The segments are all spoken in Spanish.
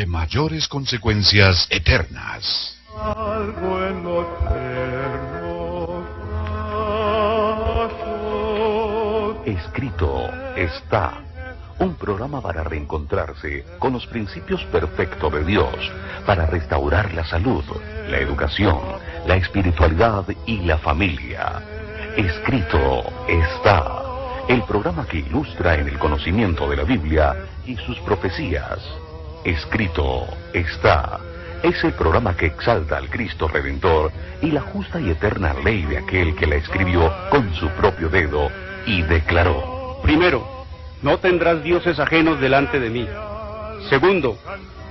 de mayores consecuencias eternas. Algo en lo eterno pasó. Escrito está. Un programa para reencontrarse con los principios perfectos de Dios, para restaurar la salud, la educación, la espiritualidad y la familia. Escrito está. El programa que ilustra en el conocimiento de la Biblia y sus profecías. Escrito está. Es el programa que exalta al Cristo Redentor y la justa y eterna ley de aquel que la escribió con su propio dedo y declaró. Primero, no tendrás dioses ajenos delante de mí. Segundo,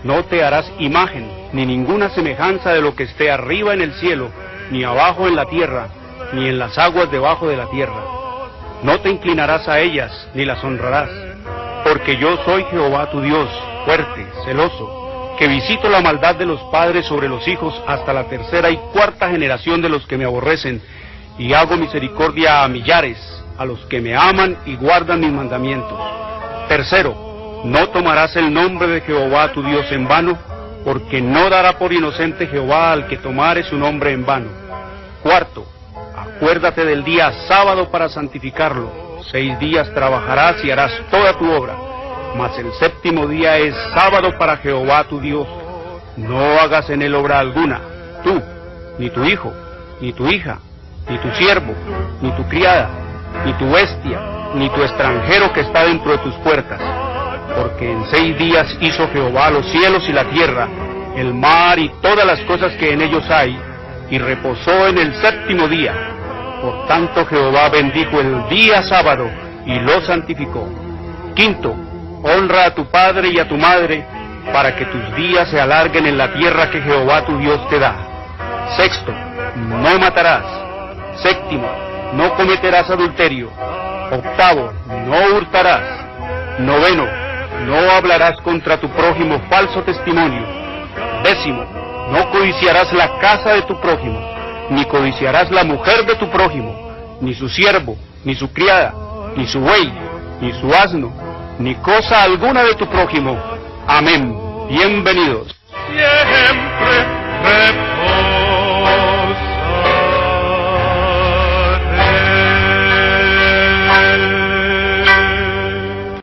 no te harás imagen, ni ninguna semejanza de lo que esté arriba en el cielo, ni abajo en la tierra, ni en las aguas debajo de la tierra. No te inclinarás a ellas, ni las honrarás, porque yo soy Jehová tu Dios, fuerte, celoso, que visito la maldad de los padres sobre los hijos hasta la tercera y cuarta generación de los que me aborrecen, y hago misericordia a millares, a los que me aman y guardan mis mandamientos. Tercero, no tomarás el nombre de Jehová tu Dios en vano, porque no dará por inocente Jehová al que tomare su nombre en vano. Cuarto, acuérdate del día sábado para santificarlo. 6 días trabajarás y harás toda tu obra, mas el séptimo día es sábado para Jehová tu Dios. No hagas en él obra alguna, tú, ni tu hijo, ni tu hija, ni tu siervo, ni tu criada, ni tu bestia, ni tu extranjero que está dentro de tus puertas. Porque en 6 días hizo Jehová los cielos y la tierra, el mar y todas las cosas que en ellos hay, y reposó en el séptimo día. Por tanto Jehová bendijo el día sábado y lo santificó. Quinto, honra a tu padre y a tu madre, para que tus días se alarguen en la tierra que Jehová tu Dios te da. Sexto, no matarás. Séptimo, no cometerás adulterio. Octavo, no hurtarás. Noveno, no hablarás contra tu prójimo falso testimonio. Décimo, no codiciarás la casa de tu prójimo, ni codiciarás la mujer de tu prójimo, ni su siervo, ni su criada, ni su buey, ni su asno, ni cosa alguna de tu prójimo. Amén. Bienvenidos. Siempre reposaré.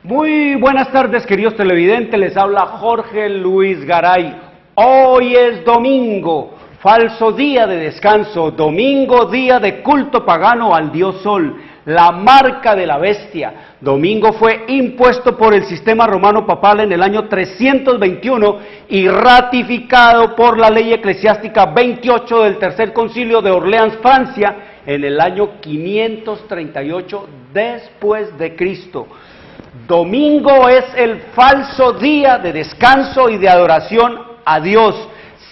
Muy buenas tardes, queridos televidentes, les habla Jorge Luis Garay. Hoy es domingo, falso día de descanso, domingo día de culto pagano al dios Sol, la marca de la bestia. Domingo fue impuesto por el sistema romano papal en el año 321 y ratificado por la ley eclesiástica 28 del Tercer Concilio de Orleans, Francia, en el año 538 después de Cristo. Domingo es el falso día de descanso y de adoración a Dios.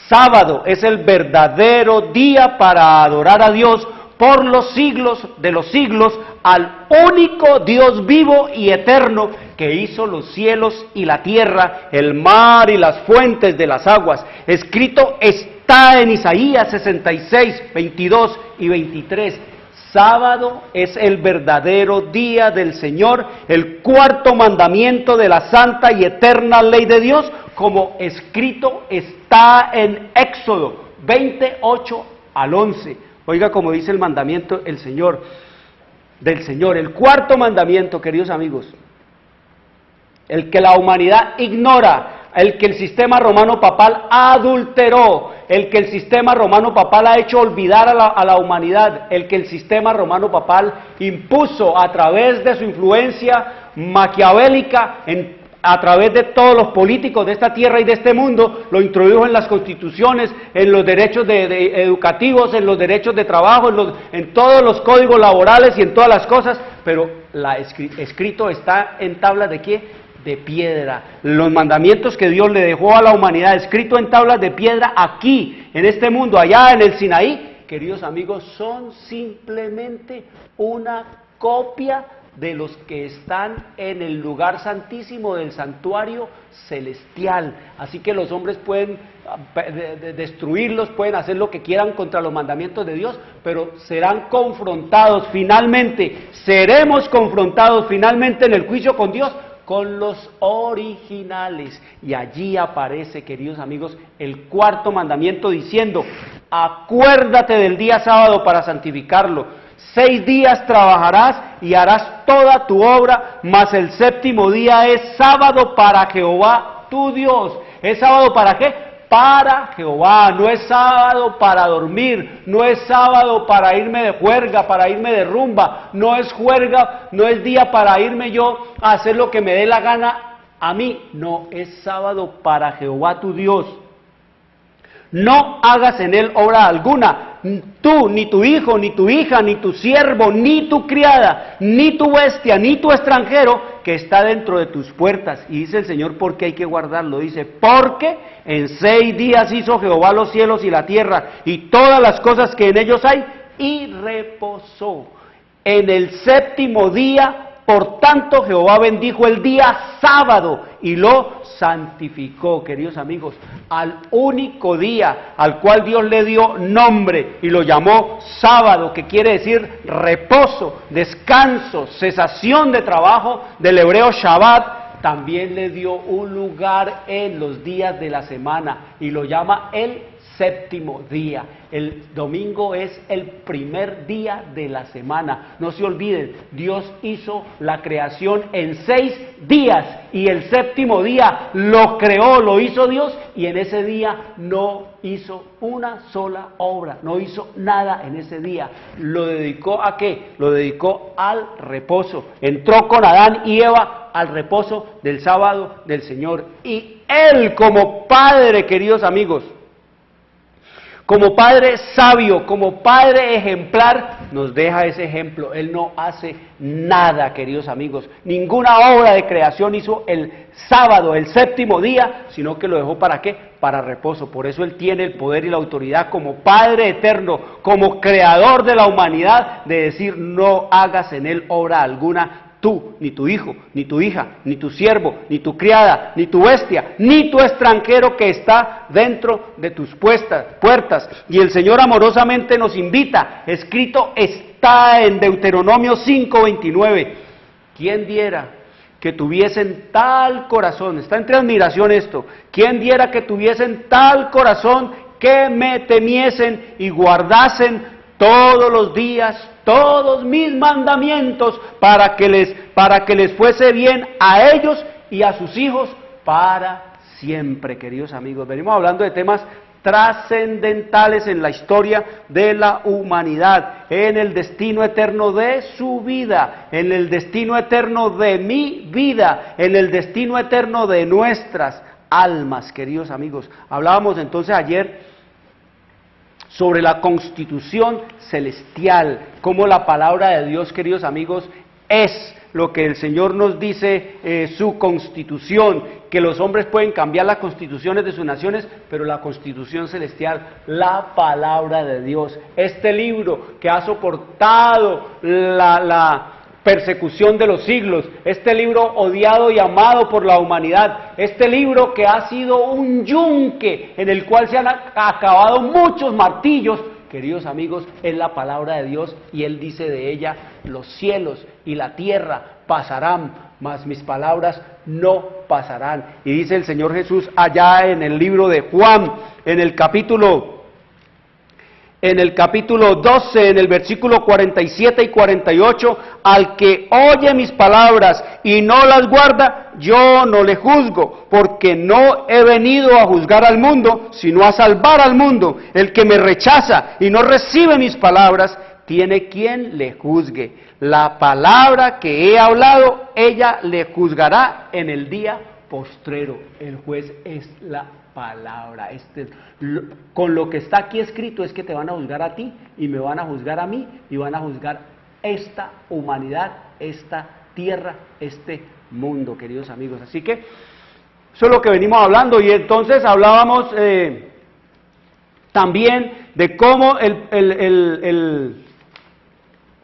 Sábado es el verdadero día para adorar a Dios por los siglos de los siglos, al único Dios vivo y eterno que hizo los cielos y la tierra, el mar y las fuentes de las aguas. Escrito está en Isaías 66, 22 y 23. Sábado es el verdadero día del Señor, el cuarto mandamiento de la santa y eterna ley de Dios, como escrito está en Éxodo 28 al 11. Oiga como dice el mandamiento del Señor, el cuarto mandamiento, queridos amigos, el que la humanidad ignora, el que el sistema romano papal adulteró, el que el sistema romano papal ha hecho olvidar a la humanidad, el que el sistema romano papal impuso a través de su influencia maquiavélica a través de todos los políticos de esta tierra y de este mundo, lo introdujo en las constituciones, en los derechos educativos, en los derechos de trabajo, en todos los códigos laborales y en todas las cosas, pero escrito está en tablas de ¿qué? De piedra. Los mandamientos que Dios le dejó a la humanidad, escrito en tablas de piedra aquí, en este mundo, allá en el Sinaí, queridos amigos, son simplemente una copia de los que están en el lugar santísimo del santuario celestial. Así que los hombres pueden destruirlos, pueden hacer lo que quieran contra los mandamientos de Dios, pero serán confrontados finalmente, seremos confrontados finalmente en el juicio con Dios con los originales. Y allí aparece, queridos amigos, el cuarto mandamiento diciendo: acuérdate del día sábado para santificarlo. 6 días trabajarás y harás toda tu obra, mas el séptimo día es sábado para Jehová tu Dios. ¿Es sábado para qué? Para Jehová. No es sábado para dormir, no es sábado para irme de juerga, para irme de rumba, no es juerga, no es día para irme yo a hacer lo que me dé la gana a mí. No, es sábado para Jehová tu Dios. No hagas en él obra alguna, tú, ni tu hijo, ni tu hija, ni tu siervo, ni tu criada, ni tu bestia, ni tu extranjero que está dentro de tus puertas. Y dice el Señor, ¿por qué hay que guardarlo? Dice, porque en 6 días hizo Jehová los cielos y la tierra y todas las cosas que en ellos hay, y reposó. En el séptimo día, por tanto, Jehová bendijo el día sábado y lo santificó, queridos amigos, al único día al cual Dios le dio nombre y lo llamó sábado, que quiere decir reposo, descanso, cesación de trabajo, del hebreo Shabbat. También le dio un lugar en los días de la semana y lo llama el séptimo día. El domingo es el primer día de la semana. No se olviden, Dios hizo la creación en 6 días y el séptimo día lo creó, lo hizo Dios, y en ese día no hizo una sola obra, no hizo nada en ese día. ¿Lo dedicó a qué? Lo dedicó al reposo. Entró con Adán y Eva al reposo del sábado del Señor. Y Él, como Padre, queridos amigos, como Padre sabio, como Padre ejemplar, nos deja ese ejemplo. Él no hace nada, queridos amigos. Ninguna obra de creación hizo el sábado, el séptimo día, sino que lo dejó ¿para qué? Para reposo. Por eso Él tiene el poder y la autoridad como Padre eterno, como creador de la humanidad, de decir: no hagas en Él obra alguna, tú, ni tu hijo, ni tu hija, ni tu siervo, ni tu criada, ni tu bestia, ni tu extranjero que está dentro de tus puertas. Y el Señor amorosamente nos invita, escrito está en Deuteronomio 5:29, ¿quién diera que tuviesen tal corazón? Está entre admiración esto. ¿Quién diera que tuviesen tal corazón que me temiesen y guardasen todos los días todos mis mandamientos para que les fuese bien a ellos y a sus hijos para siempre? Queridos amigos, venimos hablando de temas trascendentales en la historia de la humanidad, en el destino eterno de su vida, en el destino eterno de mi vida, en el destino eterno de nuestras almas, queridos amigos. Hablábamos entonces ayer sobre la constitución celestial, como la palabra de Dios, queridos amigos, es lo que el Señor nos dice, su constitución, que los hombres pueden cambiar las constituciones de sus naciones, pero la constitución celestial, la palabra de Dios, este libro que ha soportado la persecución de los siglos, este libro odiado y amado por la humanidad, este libro que ha sido un yunque en el cual se han acabado muchos martillos, queridos amigos, es la palabra de Dios, y Él dice de ella: los cielos y la tierra pasarán, mas mis palabras no pasarán. Y dice el Señor Jesús allá en el libro de Juan, en el capítulo 12, en el versículo 47 y 48, al que oye mis palabras y no las guarda, yo no le juzgo, porque no he venido a juzgar al mundo, sino a salvar al mundo. El que me rechaza y no recibe mis palabras, tiene quien le juzgue. La palabra que he hablado, ella le juzgará en el día postrero. El juez es la palabra. Con lo que está aquí escrito es que te van a juzgar a ti y me van a juzgar a mí y van a juzgar esta humanidad, esta tierra, este mundo, queridos amigos. Así que eso es lo que venimos hablando. Y entonces hablábamos también de cómo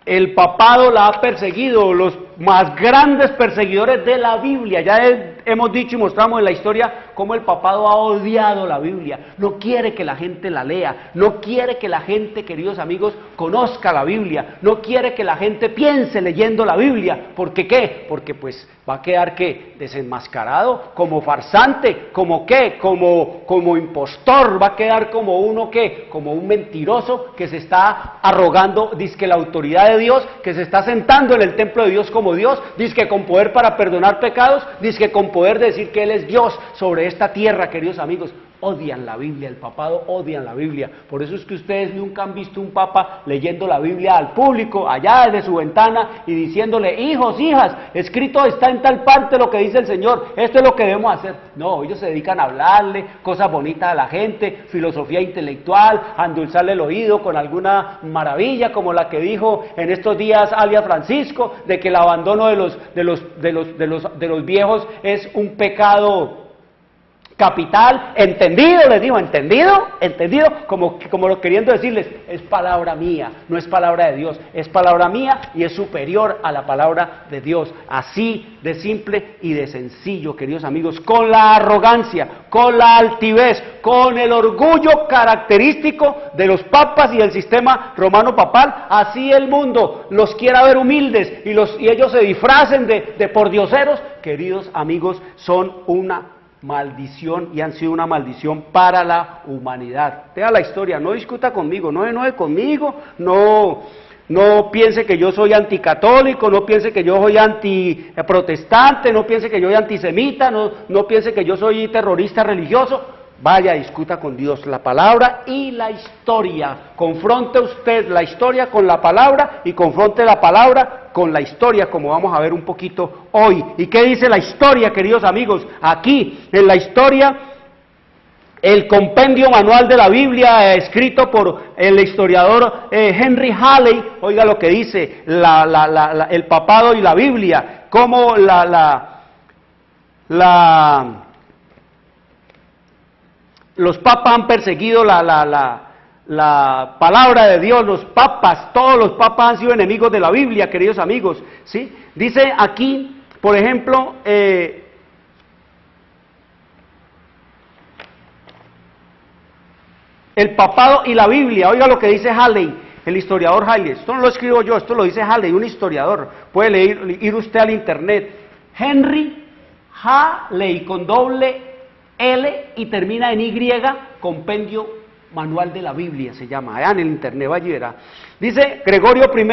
el papado la ha perseguido, los más grandes perseguidores de la Biblia. Ya hemos dicho y mostramos en la historia cómo el papado ha odiado la Biblia, no quiere que la gente la lea, no quiere que la gente, queridos amigos, conozca la Biblia, no quiere que la gente piense leyendo la Biblia. ¿Por qué qué? Porque pues va a quedar ¿qué? Desenmascarado, como farsante, como qué, como impostor, va a quedar como uno ¿qué? Como un mentiroso que se está arrogando, dizque la autoridad de Dios, que se está sentando en el templo de Dios como Dios, dizque con poder para perdonar pecados, dizque con poder decir que Él es Dios sobre esta tierra, queridos amigos. Odian la Biblia, el papado odian la Biblia. Por eso es que ustedes nunca han visto un papa leyendo la Biblia al público, allá desde su ventana, y diciéndole, hijos, hijas, escrito está en tal parte lo que dice el Señor, esto es lo que debemos hacer. No, ellos se dedican a hablarle cosas bonitas a la gente, filosofía intelectual, a endulzarle el oído con alguna maravilla, como la que dijo en estos días alias Francisco, de que el abandono de los viejos es un pecado capital. Entendido, les digo, entendido, como lo queriendo decirles, es palabra mía, no es palabra de Dios, es palabra mía y es superior a la palabra de Dios. Así de simple y de sencillo, queridos amigos, con la arrogancia, con la altivez, con el orgullo característico de los papas y del sistema romano papal, así el mundo los quiera ver humildes y ellos se disfracen de pordioseros, queridos amigos, son una maldición y han sido una maldición para la humanidad. Vea la historia, no discuta conmigo, no enoje conmigo, no piense que yo soy anticatólico, no piense que yo soy antiprotestante, no piense que yo soy antisemita, no piense que yo soy terrorista religioso. Vaya, discuta con Dios, la palabra y la historia. Confronte usted la historia con la palabra y confronte la palabra con la historia, como vamos a ver un poquito hoy. ¿Y qué dice la historia, queridos amigos? Aquí, en la historia, el compendio manual de la Biblia, escrito por el historiador Henry Halley, oiga lo que dice, el papado y la Biblia, cómo los papas han perseguido la palabra de Dios, los papas, todos los papas han sido enemigos de la Biblia, queridos amigos, ¿sí? Dice aquí, por ejemplo, el papado y la Biblia, oiga lo que dice Halley, el historiador Halley, esto no lo escribo yo, esto lo dice Halley, un historiador, puede ir usted al internet, Henry Halley, con doble L y termina en Y, compendio manual de la Biblia se llama, allá en el internet, vaya y verá. Dice, Gregorio I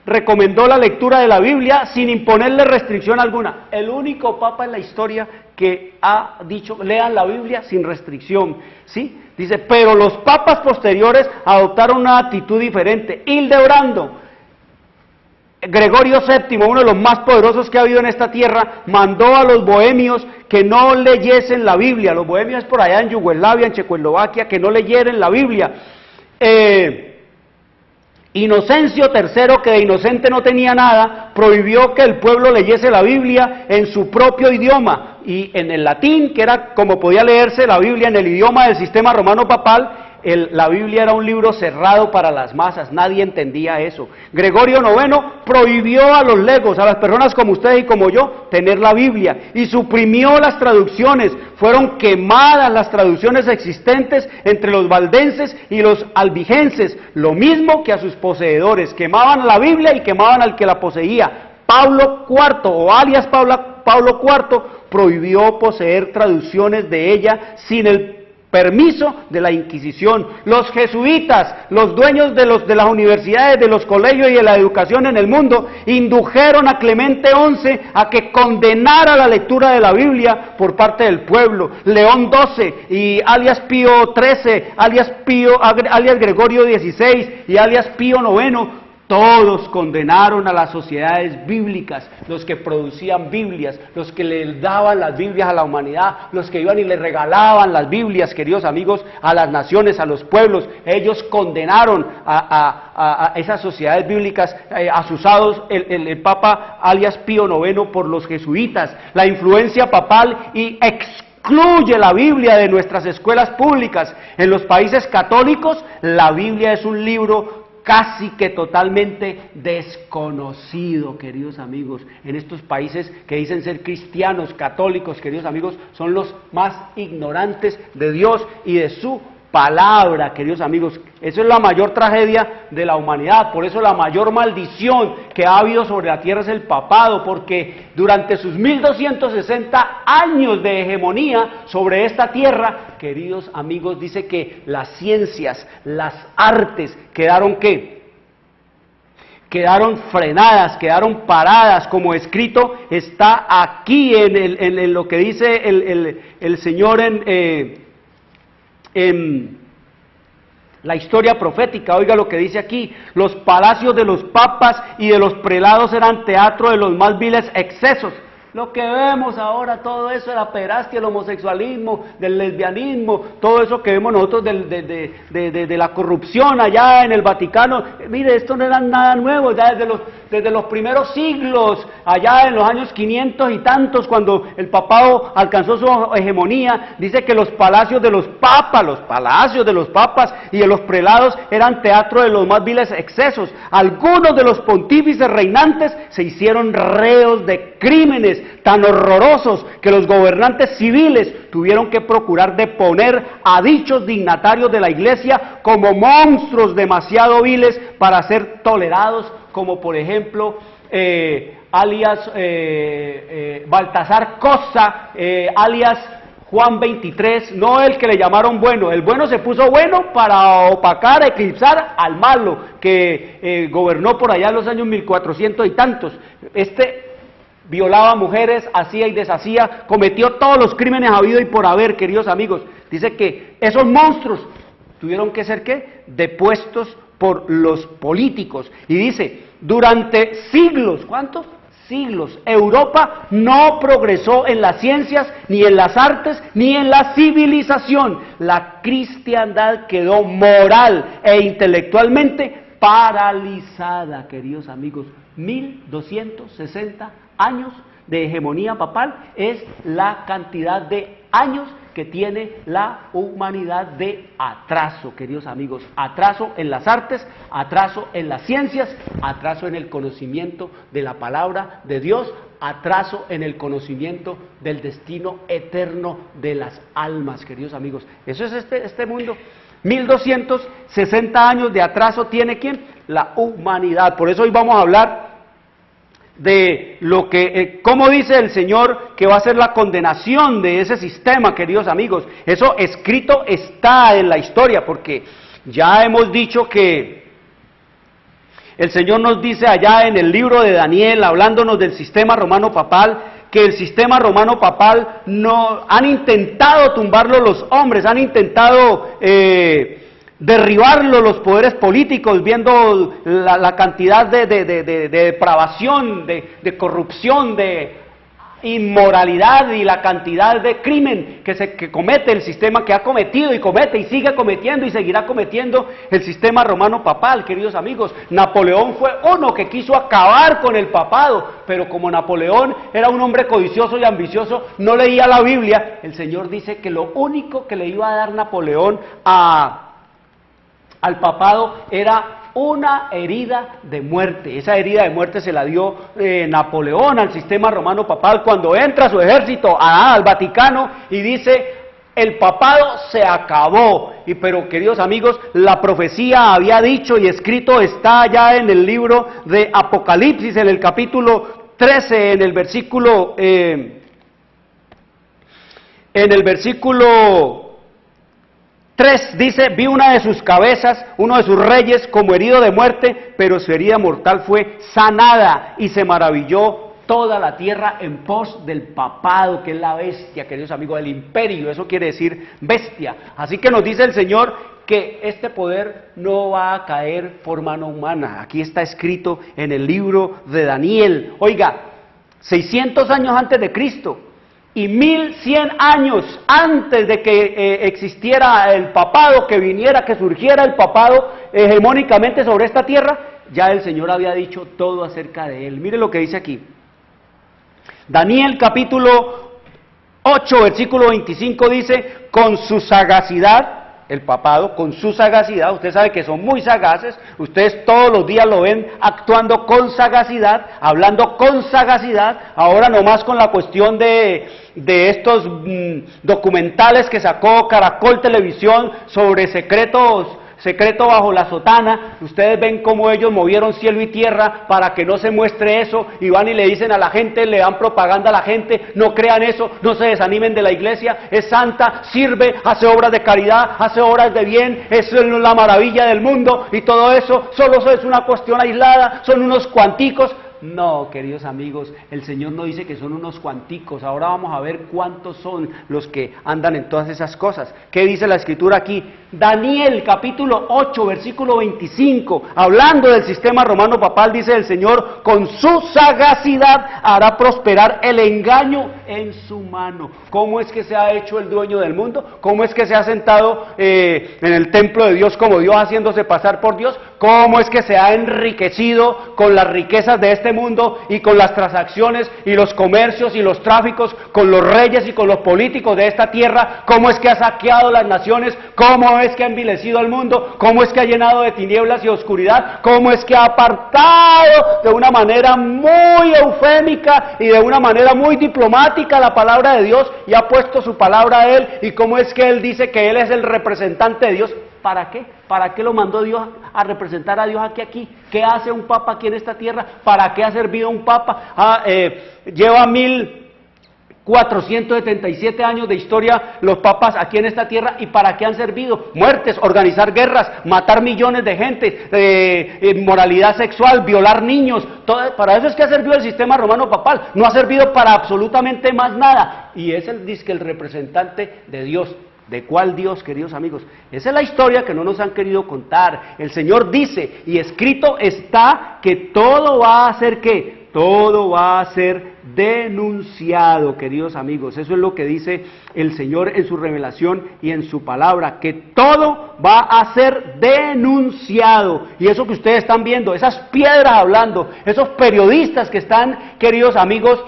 recomendó la lectura de la Biblia sin imponerle restricción alguna. El único papa en la historia que ha dicho, lean la Biblia sin restricción, ¿sí? Dice, pero los papas posteriores adoptaron una actitud diferente. Hildebrando, Gregorio VII, uno de los más poderosos que ha habido en esta tierra, mandó a los bohemios que no leyesen la Biblia. Los bohemios por allá en Yugoslavia, en Checoslovaquia, que no leyeran la Biblia. Inocencio III, que de inocente no tenía nada, prohibió que el pueblo leyese la Biblia en su propio idioma y en el latín, que era como podía leerse la Biblia en el idioma del sistema romano papal. La Biblia era un libro cerrado para las masas, nadie entendía eso. Gregorio IX prohibió a los legos, a las personas como ustedes y como yo, tener la Biblia y suprimió las traducciones. Fueron quemadas las traducciones existentes entre los valdenses y los albigenses, lo mismo que a sus poseedores. Quemaban la Biblia y quemaban al que la poseía. Pablo IV, o alias Pablo IV, prohibió poseer traducciones de ella sin el permiso de la Inquisición. Los jesuitas, los dueños de las universidades, de los colegios y de la educación en el mundo, indujeron a Clemente XI a que condenara la lectura de la Biblia por parte del pueblo. León XII y alias Pío XIII, alias Gregorio XVI y alias Pío IX, todos condenaron a las sociedades bíblicas, los que producían Biblias, los que le daban las Biblias a la humanidad, los que iban y le regalaban las Biblias, queridos amigos, a las naciones, a los pueblos. Ellos condenaron a esas sociedades bíblicas, asusados el Papa alias Pío IX por los jesuitas. La influencia papal y excluye la Biblia de nuestras escuelas públicas. En los países católicos, la Biblia es un libro casi que totalmente desconocido, queridos amigos. En estos países que dicen ser cristianos, católicos, queridos amigos, son los más ignorantes de Dios y de su palabra, queridos amigos. Eso es la mayor tragedia de la humanidad. Por eso la mayor maldición que ha habido sobre la tierra es el papado, porque durante sus 1260 años de hegemonía sobre esta tierra, queridos amigos, dice que las ciencias, las artes quedaron ¿qué? Quedaron frenadas, quedaron paradas, como escrito está aquí en lo que dice el Señor en la historia profética. Oiga lo que dice aquí: los palacios de los papas y de los prelados eran teatro de los más viles excesos. Lo que vemos ahora, todo eso de la pederastia, el homosexualismo, del lesbianismo, todo eso que vemos nosotros de la corrupción allá en el Vaticano, mire, esto no era nada nuevo, ya desde los primeros siglos, allá en los años 500 y tantos, cuando el papado alcanzó su hegemonía, dice que los palacios de los papas y de los prelados eran teatro de los más viles excesos. Algunos de los pontífices reinantes se hicieron reos de crímenes tan horrorosos que los gobernantes civiles tuvieron que procurar deponer a dichos dignatarios de la iglesia como monstruos demasiado viles para ser tolerados, como por ejemplo alias Baltasar Cosa, alias Juan 23, no el que le llamaron bueno. El bueno se puso bueno para opacar, eclipsar al malo que gobernó por allá en los años 1400 y tantos. Violaba mujeres, hacía y deshacía, cometió todos los crímenes habido y por haber, queridos amigos. Dice que esos monstruos tuvieron que ser ¿qué? Depuestos por los políticos. Y dice, durante siglos, ¿cuántos? Siglos, Europa no progresó en las ciencias, ni en las artes, ni en la civilización. La cristiandad quedó moral e intelectualmente paralizada, queridos amigos. 1260 años de hegemonía papal es la cantidad de años que tiene la humanidad de atraso, queridos amigos. Atraso en las artes, atraso en las ciencias, atraso en el conocimiento de la palabra de Dios, atraso en el conocimiento del destino eterno de las almas, queridos amigos. Eso es este mundo. 1260 años de atraso tiene ¿quién? La humanidad. Por eso hoy vamos a hablar de lo que, cómo dice el Señor que va a ser la condenación de ese sistema, queridos amigos. Eso escrito está en la historia, porque ya hemos dicho que el Señor nos dice allá en el libro de Daniel, hablándonos del sistema romano papal, que el sistema romano papal han intentado tumbarlo los hombres, han intentado derribarlo los poderes políticos, viendo la cantidad de depravación, de corrupción, de inmoralidad y la cantidad de crimen que comete el sistema, que ha cometido y comete y sigue cometiendo y seguirá cometiendo el sistema romano papal, queridos amigos. Napoleón fue uno que quiso acabar con el papado, pero como Napoleón era un hombre codicioso y ambicioso, no leía la Biblia. El Señor dice que lo único que le iba a dar Napoleón al papado era una herida de muerte. Esa herida de muerte se la dio Napoleón al sistema romano papal cuando entra su ejército al Vaticano y dice: el papado se acabó. Pero queridos amigos, la profecía había dicho y escrito está ya en el libro de Apocalipsis, en el capítulo 13, en el versículo 3 dice: vi una de sus cabezas, uno de sus reyes, como herido de muerte, pero su herida mortal fue sanada, y se maravilló toda la tierra en pos del papado, que es la bestia, queridos amigos, del imperio. Eso quiere decir bestia. Así que nos dice el Señor que este poder no va a caer por mano humana. Aquí está escrito en el libro de Daniel. Oiga, 600 años antes de Cristo, y 1100 años antes de que existiera el papado, que surgiera el papado hegemónicamente sobre esta tierra, ya el Señor había dicho todo acerca de él. Mire lo que dice aquí. Daniel capítulo 8, versículo 25 dice: con su sagacidad el papado, con su sagacidad, usted sabe que son muy sagaces, ustedes todos los días lo ven actuando con sagacidad, hablando con sagacidad, ahora nomás con la cuestión de estos documentales que sacó Caracol Televisión sobre secreto bajo la sotana, ustedes ven cómo ellos movieron cielo y tierra para que no se muestre eso, y van y le dicen a la gente, le dan propaganda a la gente, no crean eso, no se desanimen de la iglesia, es santa, sirve, hace obras de caridad, hace obras de bien, es la maravilla del mundo, y todo eso, solo eso es una cuestión aislada, son unos cuanticos. No, queridos amigos, el Señor no dice que son unos cuanticos, ahora vamos a ver cuántos son los que andan en todas esas cosas. ¿Qué dice la Escritura aquí? Daniel capítulo 8, versículo 25, hablando del sistema romano papal, dice el Señor, con su sagacidad hará prosperar el engaño en su mano. ¿Cómo es que se ha hecho el dueño del mundo? ¿Cómo es que se ha sentado en el templo de Dios como Dios, haciéndose pasar por Dios? ¿Cómo es que se ha enriquecido con las riquezas de este mundo y con las transacciones y los comercios y los tráficos con los reyes y con los políticos de esta tierra? ¿Cómo es que ha saqueado las naciones? ¿Cómo es que ha envilecido al mundo? ¿Cómo es que ha llenado de tinieblas y oscuridad? ¿Cómo es que ha apartado de una manera muy eufémica y de una manera muy diplomática la palabra de Dios y ha puesto su palabra a él? ¿Y cómo es que él dice que él es el representante de Dios? ¿Para qué? ¿Para qué lo mandó Dios a representar a Dios aquí? ¿Qué hace un papa aquí en esta tierra? ¿Para qué ha servido un papa? Lleva 1477 años de historia los papas aquí en esta tierra, ¿y para qué han servido? Muertes, organizar guerras, matar millones de gente, inmoralidad sexual, violar niños, para eso es que ha servido el sistema romano papal, no ha servido para absolutamente más nada, y es el representante de Dios. ¿De cuál Dios, queridos amigos? Esa es la historia que no nos han querido contar. El Señor dice, y escrito está, que todo va a ser ¿qué? Todo va a ser denunciado, queridos amigos. Eso es lo que dice el Señor en su revelación y en su palabra, que todo va a ser denunciado. Y eso que ustedes están viendo, esas piedras hablando, esos periodistas que están, queridos amigos,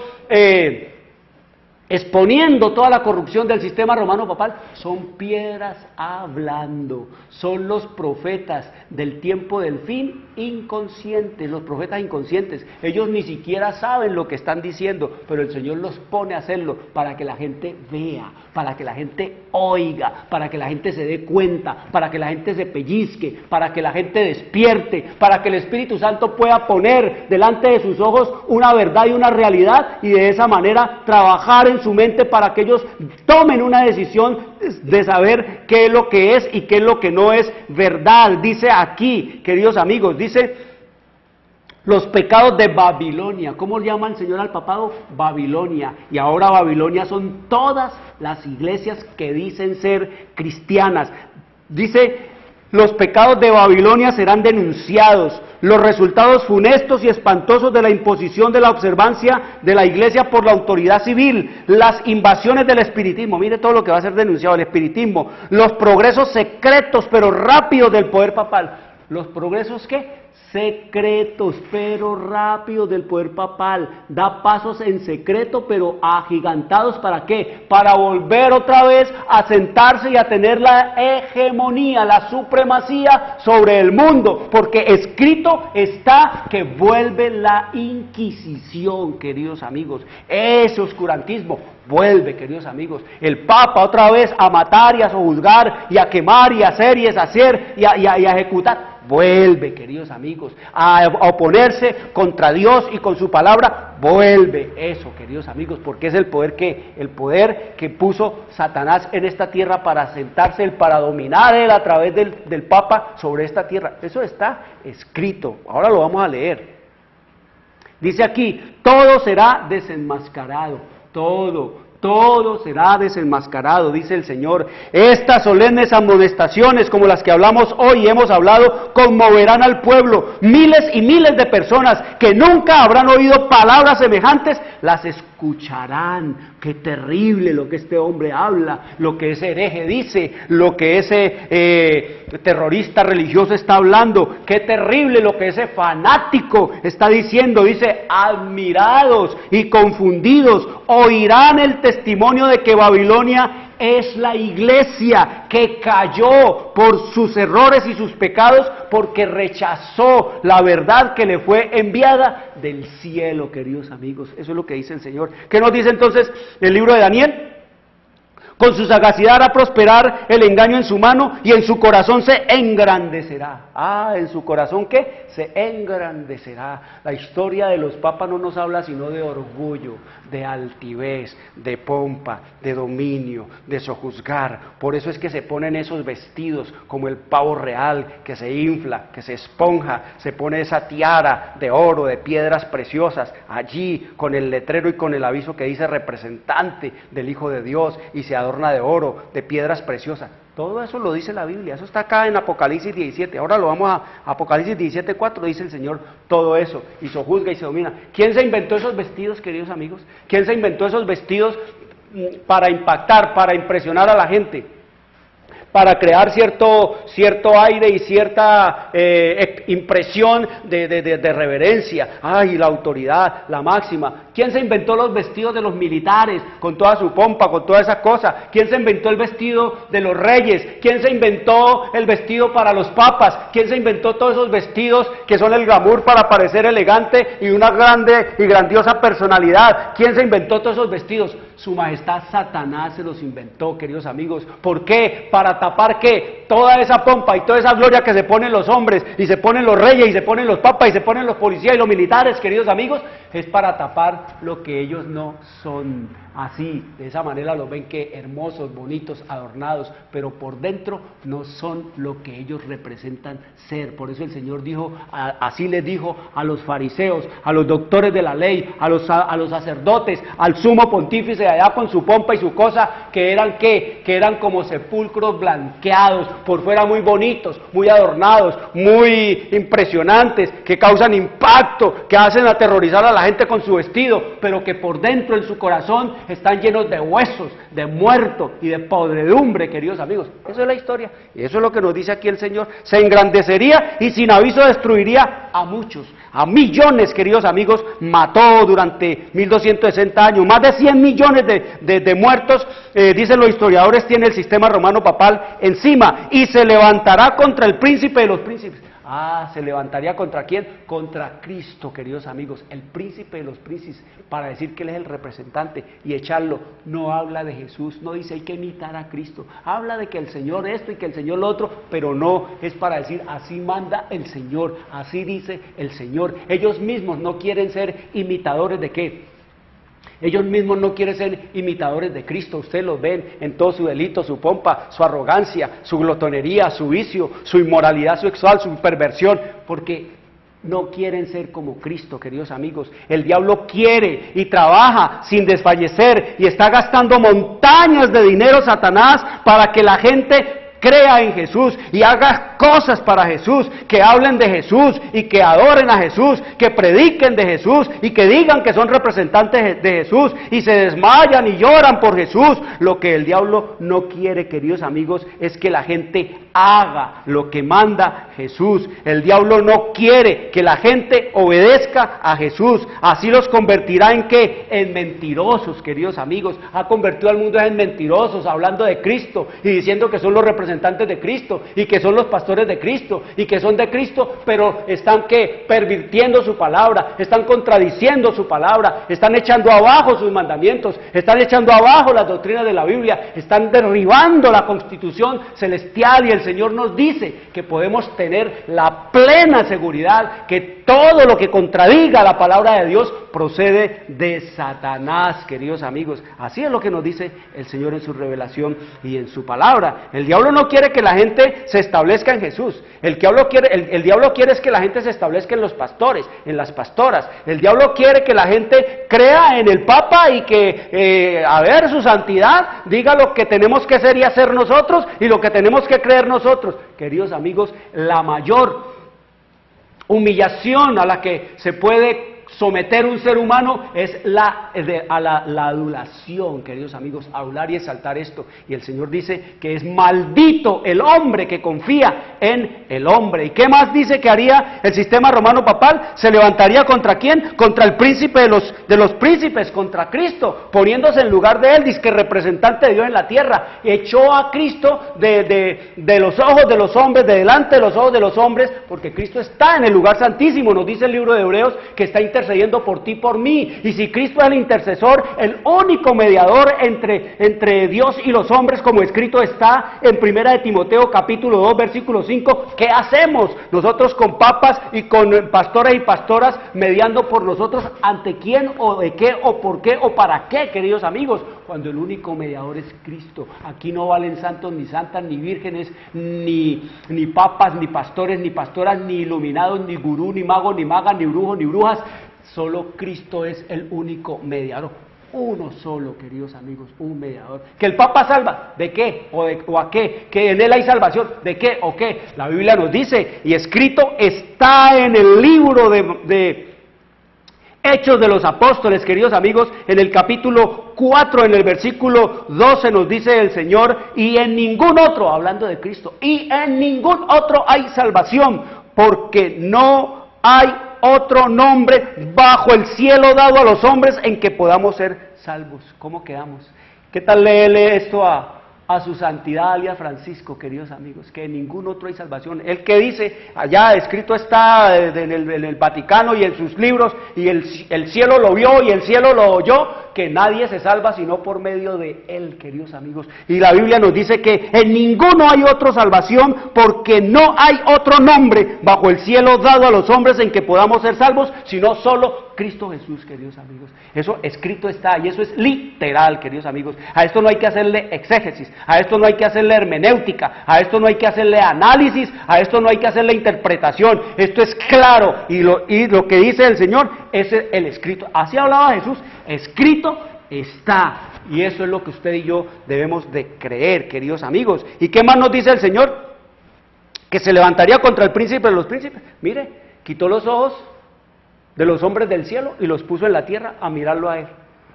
exponiendo toda la corrupción del sistema romano papal, son piedras hablando, son los profetas del tiempo del fin inconscientes, los profetas inconscientes, ellos ni siquiera saben lo que están diciendo, pero el Señor los pone a hacerlo para que la gente vea, para que la gente oiga, para que la gente se dé cuenta, para que la gente se pellizque, para que la gente despierte, para que el Espíritu Santo pueda poner delante de sus ojos una verdad y una realidad, y de esa manera trabajar en su mente para que ellos tomen una decisión de saber qué es lo que es y qué es lo que no es verdad. Dice aquí, queridos amigos, dice los pecados de Babilonia. ¿Cómo llama el Señor al papado? Babilonia. Y ahora Babilonia son todas las iglesias que dicen ser cristianas. Dice, los pecados de Babilonia serán denunciados, los resultados funestos y espantosos de la imposición de la observancia de la iglesia por la autoridad civil, las invasiones del espiritismo, mire todo lo que va a ser denunciado, el espiritismo, los progresos secretos pero rápidos del poder papal. ¿Los progresos qué? Secretos pero rápidos del poder papal, da pasos en secreto pero agigantados. ¿Para qué? Para volver otra vez a sentarse y a tener la hegemonía, la supremacía sobre el mundo, porque escrito está que vuelve la Inquisición, queridos amigos, ese oscurantismo vuelve, queridos amigos, el Papa otra vez a matar y a sojuzgar y a quemar y a hacer y deshacer y a ejecutar. Vuelve, queridos amigos, a oponerse contra Dios y con su palabra, vuelve eso, queridos amigos, porque es el poder que puso Satanás en esta tierra para sentarse, para dominar él a través del Papa sobre esta tierra. Eso está escrito, ahora lo vamos a leer. Dice aquí, todo será desenmascarado, todo será desenmascarado, dice el Señor. Estas solemnes amonestaciones, como las que hablamos hoy y hemos hablado, conmoverán al pueblo. Miles y miles de personas que nunca habrán oído palabras semejantes, las escucharán. Qué terrible lo que este hombre habla, lo que ese hereje dice, lo que ese terrorista religioso está hablando. Qué terrible lo que ese fanático está diciendo. Dice, admirados y confundidos oirán el testimonio de que Babilonia es la iglesia que cayó por sus errores y sus pecados porque rechazó la verdad que le fue enviada del cielo, queridos amigos. Eso es lo que dice el Señor. ¿Qué nos dice entonces el libro de Daniel? Con su sagacidad hará prosperar el engaño en su mano y en su corazón se engrandecerá. ¿En su corazón qué? Se engrandecerá. La historia de los papas no nos habla sino de orgullo, de altivez, de pompa, de dominio, de sojuzgar. Por eso es que se ponen esos vestidos como el pavo real, que se infla, que se esponja, se pone esa tiara de oro, de piedras preciosas, allí con el letrero y con el aviso que dice representante del Hijo de Dios, y se adorna de oro, de piedras preciosas. Todo eso lo dice la Biblia, eso está acá en Apocalipsis 17, ahora lo vamos a Apocalipsis 17:4, dice el Señor todo eso, y sojuzga y se domina. ¿Quién se inventó esos vestidos, queridos amigos? ¿Quién se inventó esos vestidos para impactar, para impresionar a la gente? Para crear cierto aire y cierta impresión de reverencia. ¡Ay, la autoridad, la máxima! ¿Quién se inventó los vestidos de los militares con toda su pompa, con toda esa cosa? ¿Quién se inventó el vestido de los reyes? ¿Quién se inventó el vestido para los papas? ¿Quién se inventó todos esos vestidos que son el glamour para parecer elegante y una grande y grandiosa personalidad? ¿Quién se inventó todos esos vestidos? Su majestad Satanás se los inventó, queridos amigos. ¿Por qué? Para tapar ¿qué? Toda esa pompa y toda esa gloria que se ponen los hombres, y se ponen los reyes, y se ponen los papas, y se ponen los policías y los militares, queridos amigos, es para tapar lo que ellos no son. Así, de esa manera los ven que hermosos, bonitos, adornados, pero por dentro no son lo que ellos representan ser. Por eso el Señor dijo, así les dijo a los fariseos, a los doctores de la ley, a los sacerdotes, al sumo pontífice allá con su pompa y su cosa, que eran ¿qué? Que eran como sepulcros blanqueados, por fuera muy bonitos, muy adornados, muy impresionantes, que causan impacto, que hacen aterrorizar a la gente con su vestido, pero que por dentro en su corazón están llenos de huesos, de muerto y de podredumbre, queridos amigos. Eso es la historia, y eso es lo que nos dice aquí el Señor. Se engrandecería y sin aviso destruiría a muchos, a millones, queridos amigos. Mató durante 1260 años, más de 100 millones de muertos, dicen los historiadores, tiene el sistema romano papal encima, y se levantará contra el príncipe de los príncipes. ¿Se levantaría contra quién? Contra Cristo, queridos amigos, el príncipe de los príncipes, para decir que Él es el representante y echarlo. No habla de Jesús, no dice hay que imitar a Cristo, habla de que el Señor esto y que el Señor lo otro, pero no es para decir así manda el Señor, así dice el Señor. Ellos mismos no quieren ser imitadores de ¿qué? Ellos mismos no quieren ser imitadores de Cristo. Ustedes los ven en todo su delito, su pompa, su arrogancia, su glotonería, su vicio, su inmoralidad sexual, su perversión, porque no quieren ser como Cristo, queridos amigos. El diablo quiere y trabaja sin desfallecer y está gastando montañas de dinero, Satanás, para que la gente crea en Jesús y haga cosas para Jesús, que hablen de Jesús y que adoren a Jesús, que prediquen de Jesús y que digan que son representantes de Jesús y se desmayan y lloran por Jesús. Lo que el diablo no quiere, queridos amigos, es que la gente haga lo que manda Jesús. El diablo no quiere que la gente obedezca a Jesús. Así los convertirá en ¿qué? En mentirosos, queridos amigos. Ha convertido al mundo en mentirosos, hablando de Cristo y diciendo que son los representantes de Cristo y que son los pastores de Cristo y que son de Cristo, pero están ¿qué? Pervirtiendo su palabra, están contradiciendo su palabra, están echando abajo sus mandamientos, están echando abajo las doctrinas de la Biblia, están derribando la constitución celestial. Y el Señor nos dice que podemos tener la plena seguridad que todo lo que contradiga la palabra de Dios procede de Satanás, queridos amigos. Así es lo que nos dice el Señor en su revelación y en su palabra. El diablo no quiere que la gente se establezca en Jesús. El diablo quiere es que la gente se establezca en los pastores, en las pastoras. El diablo quiere que la gente crea en el Papa y que, a ver, su santidad, diga lo que tenemos que ser y hacer nosotros y lo que tenemos que creer nosotros. Queridos amigos, la mayor humillación a la que se puede someter un ser humano es la adulación, queridos amigos, hablar y exaltar esto. Y el Señor dice que es maldito el hombre que confía en el hombre. ¿Y qué más dice que haría el sistema romano papal? Se levantaría ¿contra quién? Contra el príncipe de los príncipes, contra Cristo, poniéndose en lugar de él, dice que representante de Dios en la tierra. Echó a Cristo de los ojos de los hombres, de delante de los ojos de los hombres, porque Cristo está en el lugar santísimo. Nos dice el libro de Hebreos que está intercediendo por ti, por mí. Y si Cristo es el intercesor, el único mediador entre Dios y los hombres, como escrito está en 1 de Timoteo capítulo 2 versículo 5, ¿qué hacemos nosotros con papas y con pastores y pastoras mediando por nosotros? ¿Ante quién o de qué o por qué o para qué, queridos amigos? Cuando el único mediador es Cristo. Aquí no valen santos ni santas, ni vírgenes, ni papas, ni pastores, ni pastoras, ni iluminados, ni gurú, ni mago, ni magas, ni brujos, ni brujas. Solo Cristo es el único mediador. Uno solo, queridos amigos, un mediador. ¿Que el Papa salva? ¿De qué? ¿O a qué? ¿Que en él hay salvación? ¿De qué o qué? La Biblia nos dice, y escrito está en el libro de Hechos de los Apóstoles, queridos amigos, en el capítulo 4, en el versículo 12 nos dice el Señor, y en ningún otro, hablando de Cristo, y en ningún otro hay salvación, porque no hay otro nombre bajo el cielo dado a los hombres en que podamos ser salvos. ¿Cómo quedamos? ¿Qué tal leerle esto a su santidad alias Francisco, queridos amigos? Que en ningún otro hay salvación. Él que dice, allá escrito está en el Vaticano y en sus libros, y el cielo lo vio y el cielo lo oyó, que nadie se salva sino por medio de él, queridos amigos. Y la Biblia nos dice que en ninguno hay otra salvación, porque no hay otro nombre bajo el cielo dado a los hombres en que podamos ser salvos, sino solo Cristo Jesús, queridos amigos. Eso escrito está, y eso es literal, queridos amigos. A esto no hay que hacerle exégesis, a esto no hay que hacerle hermenéutica, a esto no hay que hacerle análisis, a esto no hay que hacerle interpretación. Esto es claro, y lo que dice el Señor es el escrito. Así hablaba Jesús, escrito está. Y eso es lo que usted y yo debemos de creer, queridos amigos. ¿Y qué más nos dice el Señor? Que se levantaría contra el príncipe de los príncipes. Mire, quitó los ojos de los hombres del cielo y los puso en la tierra a mirarlo a él,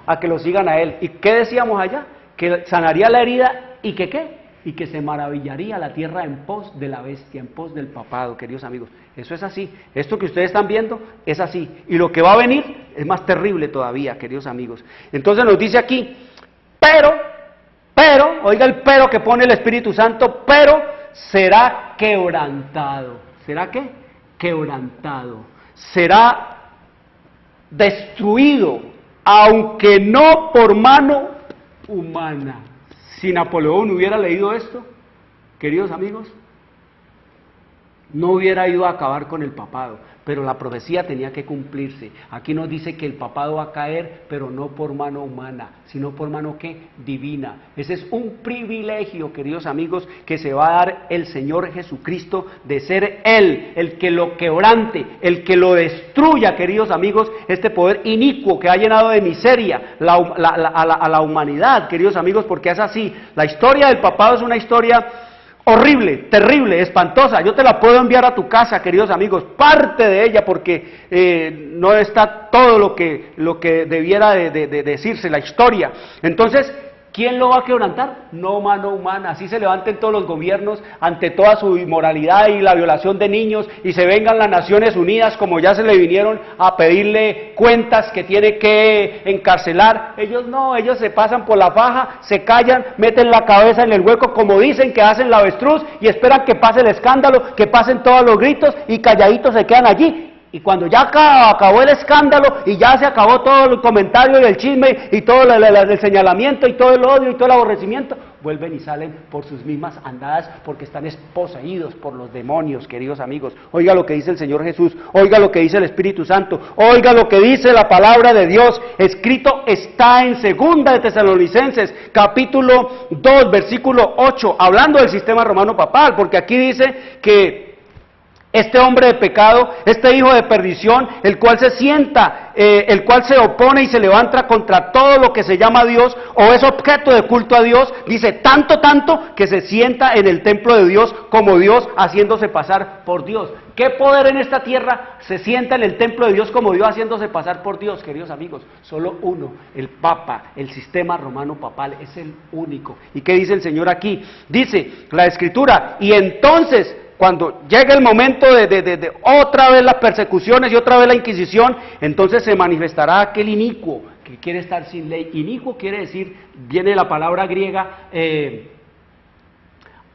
a que lo sigan a él. ¿Y qué decíamos allá? Que sanaría la herida y que qué, y que se maravillaría la tierra en pos de la bestia, en pos del papado, queridos amigos. Eso es así. Esto que ustedes están viendo es así, y lo que va a venir es más terrible todavía, queridos amigos. Entonces nos dice aquí, pero, oiga el pero que pone el Espíritu Santo, pero será quebrantado. ¿Será qué? Quebrantado. Será destruido, aunque no por mano humana. Si Napoleón hubiera leído esto, queridos amigos, no hubiera ido a acabar con el papado, pero la profecía tenía que cumplirse. Aquí nos dice que el papado va a caer, pero no por mano humana, sino por mano ¿qué? Divina. Ese es un privilegio, queridos amigos, que se va a dar el Señor Jesucristo, de ser Él el que lo quebrante, el que lo destruya, queridos amigos, este poder inicuo que ha llenado de miseria a la humanidad, queridos amigos, porque es así. La historia del papado es una historia horrible, terrible, espantosa. Yo te la puedo enviar a tu casa, queridos amigos, parte de ella, porque no está todo lo que debiera de decirse, la historia. Entonces, ¿quién lo va a quebrantar? No mano humana. Así se levanten todos los gobiernos ante toda su inmoralidad y la violación de niños, y se vengan las Naciones Unidas, como ya se le vinieron a pedirle cuentas que tiene que encarcelar. Ellos no, ellos se pasan por la faja, se callan, meten la cabeza en el hueco, como dicen que hacen la avestruz, y esperan que pase el escándalo, que pasen todos los gritos, y calladitos se quedan allí. Y cuando ya acabó el escándalo y ya se acabó todo el comentario y el chisme y todo el señalamiento y todo el odio y todo el aborrecimiento, vuelven y salen por sus mismas andadas, porque están poseídos por los demonios, queridos amigos. Oiga lo que dice el Señor Jesús, oiga lo que dice el Espíritu Santo, oiga lo que dice la palabra de Dios. Escrito está en 2 de Tesalonicenses, capítulo 2, versículo 8, hablando del sistema romano papal, porque aquí dice que Este hombre de pecado, este hijo de perdición, el cual se sienta, el cual se opone y se levanta contra todo lo que se llama Dios o es objeto de culto a Dios, dice tanto que se sienta en el templo de Dios como Dios, haciéndose pasar por Dios. ¿Qué poder en esta tierra se sienta en el templo de Dios como Dios, haciéndose pasar por Dios, queridos amigos? Solo uno, el Papa, el sistema romano papal, es el único. ¿Y qué dice el Señor aquí? Dice la Escritura, y entonces, cuando llegue el momento de otra vez las persecuciones y otra vez la Inquisición, entonces se manifestará aquel inicuo que quiere estar sin ley. Inicuo quiere decir, viene la palabra griega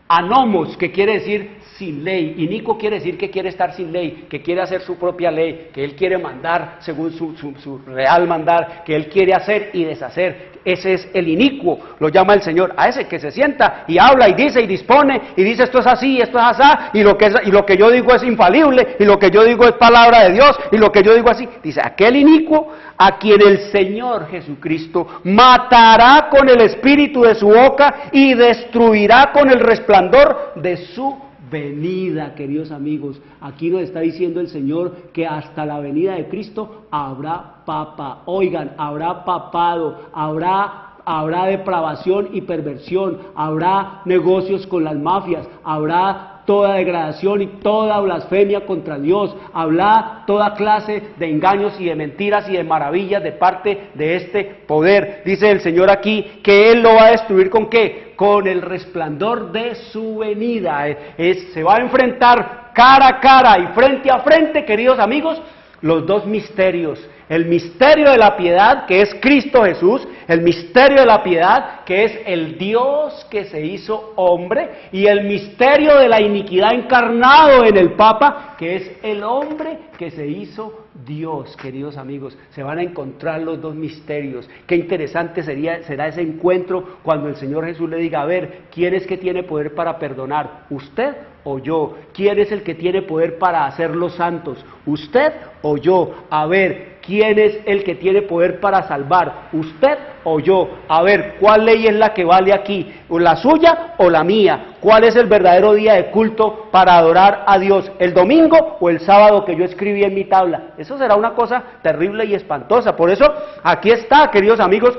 anomos, que quiere decir sin ley. Inicuo quiere decir que quiere estar sin ley, que quiere hacer su propia ley, que él quiere mandar según su real mandar, que él quiere hacer y deshacer. Ese es el inicuo, lo llama el Señor, a ese que se sienta y habla y dice y dispone y dice esto es así, esto es asá, y lo que yo digo es infalible, y lo que yo digo es palabra de Dios, y lo que yo digo así. Dice, aquel inicuo a quien el Señor Jesucristo matará con el espíritu de su boca y destruirá con el resplandor de su venida, queridos amigos. Aquí nos está diciendo el Señor que hasta la venida de Cristo habrá papa. Oigan, habrá papado, habrá depravación y perversión, habrá negocios con las mafias, habrá toda degradación y toda blasfemia contra Dios, habrá toda clase de engaños y de mentiras y de maravillas de parte de este poder. Dice el Señor aquí que Él lo va a destruir ¿con qué? Con el resplandor de su venida. Se va a enfrentar cara a cara y frente a frente, queridos amigos, los dos misterios. El misterio de la piedad, que es Cristo Jesús, el misterio de la piedad, que es el Dios que se hizo hombre, y el misterio de la iniquidad encarnado en el Papa, que es el hombre que se hizo Dios, queridos amigos. Se van a encontrar los dos misterios. Qué interesante será ese encuentro cuando el Señor Jesús le diga, a ver, ¿quién es que tiene poder para perdonar? ¿Usted o yo? ¿Quién es el que tiene poder para hacerlos santos? ¿Usted o yo? A ver, ¿quién es el que tiene poder para salvar? ¿Usted o yo? A ver, ¿cuál ley es la que vale aquí? ¿O la suya o la mía? ¿Cuál es el verdadero día de culto para adorar a Dios? ¿El domingo o el sábado que yo escribí en mi tabla? Eso será una cosa terrible y espantosa. Por eso, aquí está, queridos amigos,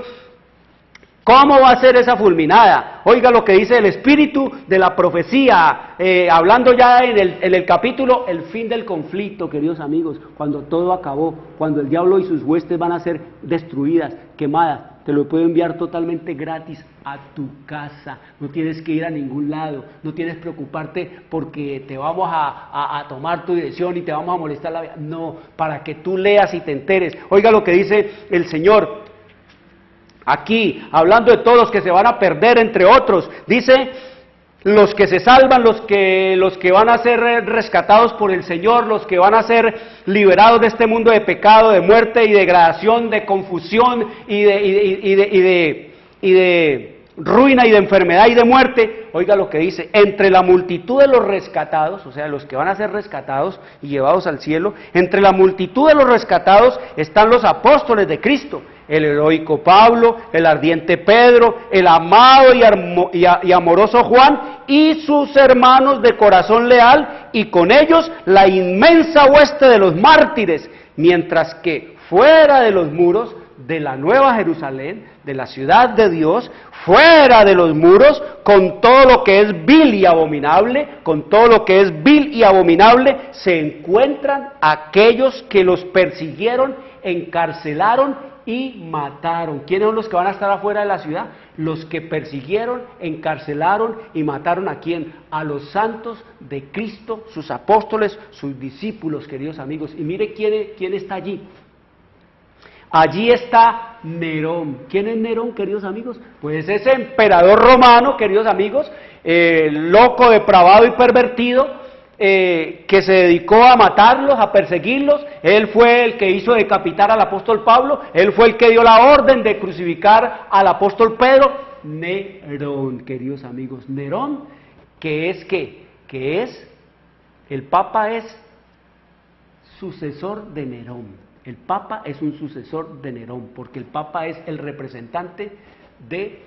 ¿cómo va a ser esa fulminada? Oiga lo que dice el espíritu de la profecía, hablando ya en el capítulo, el fin del conflicto, queridos amigos, cuando todo acabó, cuando el diablo y sus huestes van a ser destruidas, quemadas. Te lo puedo enviar totalmente gratis a tu casa, no tienes que ir a ningún lado, no tienes que preocuparte porque te vamos a tomar tu dirección y te vamos a molestar la vida. No, para que tú leas y te enteres. Oiga lo que dice el Señor aquí, hablando de todos los que se van a perder, entre otros, dice, los que se salvan, los que van a ser rescatados por el Señor, los que van a ser liberados de este mundo de pecado, de muerte y degradación, de confusión y de ruina y de enfermedad y de muerte. Oiga lo que dice, entre la multitud de los rescatados, o sea, los que van a ser rescatados y llevados al cielo, entre la multitud de los rescatados están los apóstoles de Cristo, el heroico Pablo, el ardiente Pedro, el amado y amoroso Juan y sus hermanos de corazón leal, y con ellos la inmensa hueste de los mártires, mientras que fuera de los muros de la Nueva Jerusalén, de la ciudad de Dios, fuera de los muros, con todo lo que es vil y abominable, se encuentran aquellos que los persiguieron, encarcelaron y mataron. ¿Quiénes son los que van a estar afuera de la ciudad? Los que persiguieron, encarcelaron y mataron ¿a quién? A los santos de Cristo, sus apóstoles, sus discípulos, queridos amigos. Y mire quién está allí. Allí está Nerón. ¿Quién es Nerón, queridos amigos? Pues ese emperador romano, queridos amigos, loco, depravado y pervertido, que se dedicó a matarlos, a perseguirlos. Él fue el que hizo decapitar al apóstol Pablo, él fue el que dio la orden de crucificar al apóstol Pedro. Nerón, queridos amigos, Nerón, que es, el Papa es sucesor de Nerón. El Papa es un sucesor de Nerón, porque el Papa es el representante de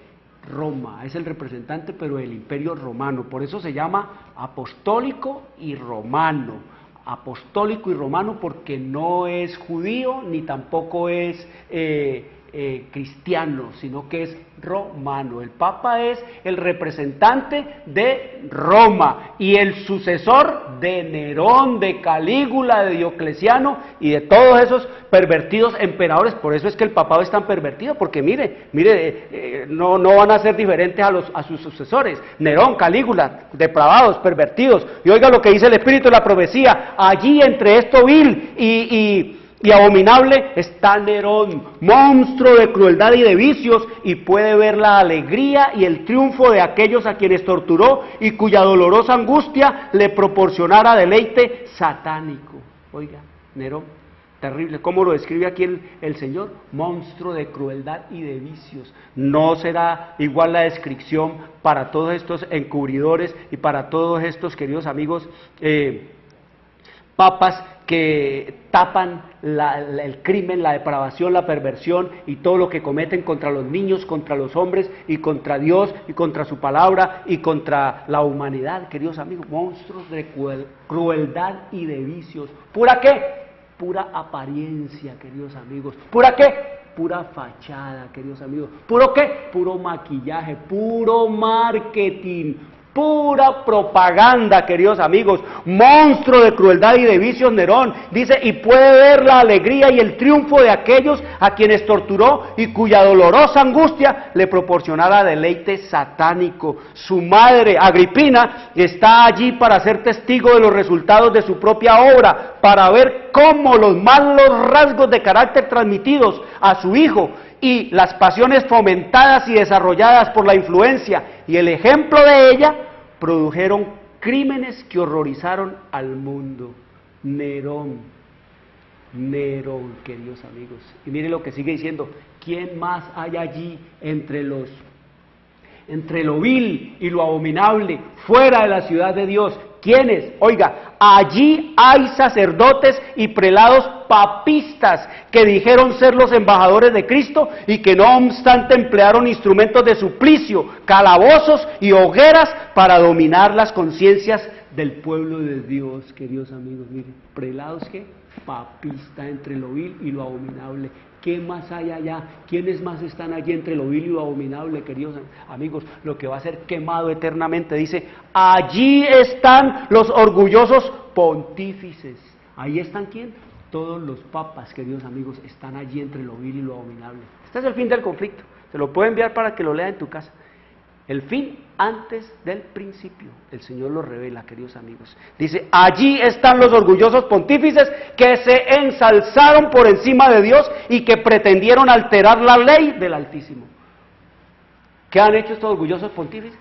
Roma, es el representante pero del Imperio Romano, por eso se llama apostólico y romano. apostólico y romano porque no es judío ni tampoco es cristiano, sino que es romano. El Papa es el representante de Roma y el sucesor de Nerón, de Calígula, de Diocleciano y de todos esos pervertidos emperadores. Por eso es que el papado es tan pervertido, porque mire, no van a ser diferentes a sus sucesores. Nerón, Calígula, depravados, pervertidos. Y oiga lo que dice el Espíritu de la profecía: allí entre esto vil y abominable está Nerón, monstruo de crueldad y de vicios, y puede ver la alegría y el triunfo de aquellos a quienes torturó y cuya dolorosa angustia le proporcionara deleite satánico. Oiga, Nerón, terrible. ¿Cómo lo describe aquí el Señor? Monstruo de crueldad y de vicios. No será igual la descripción para todos estos encubridores y para todos estos, queridos amigos, papas que tapan el crimen, la depravación, la perversión y todo lo que cometen contra los niños, contra los hombres y contra Dios y contra su palabra y contra la humanidad, queridos amigos. Monstruos de crueldad y de vicios. ¿Pura qué? Pura apariencia, queridos amigos. ¿Pura qué? Pura fachada, queridos amigos. ¿Puro qué? Puro maquillaje, puro marketing, pura propaganda, queridos amigos. Monstruo de crueldad y de vicios Nerón, dice, y puede ver la alegría y el triunfo de aquellos a quienes torturó y cuya dolorosa angustia le proporcionara deleite satánico. Su madre, Agripina, está allí para ser testigo de los resultados de su propia obra, para ver cómo los malos rasgos de carácter transmitidos a su hijo y las pasiones fomentadas y desarrolladas por la influencia y el ejemplo de ella produjeron crímenes que horrorizaron al mundo. Nerón, queridos amigos. Y miren lo que sigue diciendo: ¿quién más hay allí entre lo vil y lo abominable, fuera de la ciudad de Dios? ¿Quiénes? Oiga, allí hay sacerdotes y prelados papistas que dijeron ser los embajadores de Cristo y que no obstante emplearon instrumentos de suplicio, calabozos y hogueras para dominar las conciencias del pueblo de Dios. Queridos amigos, miren, prelados que papista, entre lo vil y lo abominable. ¿Qué más hay allá? ¿Quiénes más están allí entre lo vil y lo abominable, queridos amigos? Lo que va a ser quemado eternamente. Dice, allí están los orgullosos pontífices. ¿Ahí están quién? Todos los papas, queridos amigos, están allí entre lo vil y lo abominable. Este es el fin del conflicto. Te lo puedo enviar para que lo lea en tu casa. El fin antes del principio. El Señor lo revela, queridos amigos. Dice, allí están los orgullosos pontífices que se ensalzaron por encima de Dios y que pretendieron alterar la ley del Altísimo. ¿Qué han hecho estos orgullosos pontífices?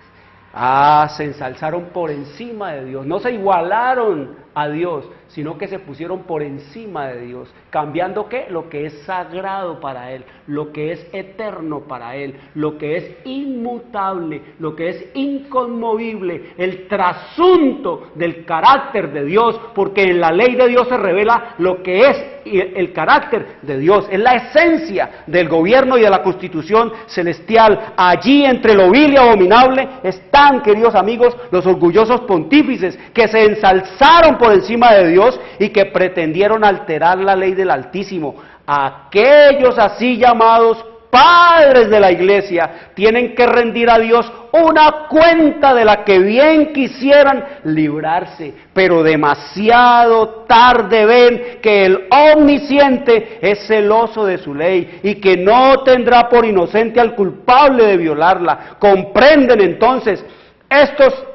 Se ensalzaron por encima de Dios. No se igualaron a Dios, sino que se pusieron por encima de Dios, cambiando ¿qué? Lo que es sagrado para Él, lo que es eterno para Él, lo que es inmutable, lo que es inconmovible, el trasunto del carácter de Dios, porque en la ley de Dios se revela lo que es el carácter de Dios, es la esencia del gobierno y de la constitución celestial. Allí entre lo vil y abominable están, queridos amigos, los orgullosos pontífices que se ensalzaron por encima de Dios y que pretendieron alterar la ley del Altísimo. Aquellos así llamados padres de la iglesia tienen que rendir a Dios una cuenta de la que bien quisieran librarse, pero demasiado tarde ven que el omnisciente es celoso de su ley y que no tendrá por inocente al culpable de violarla. Comprenden entonces estos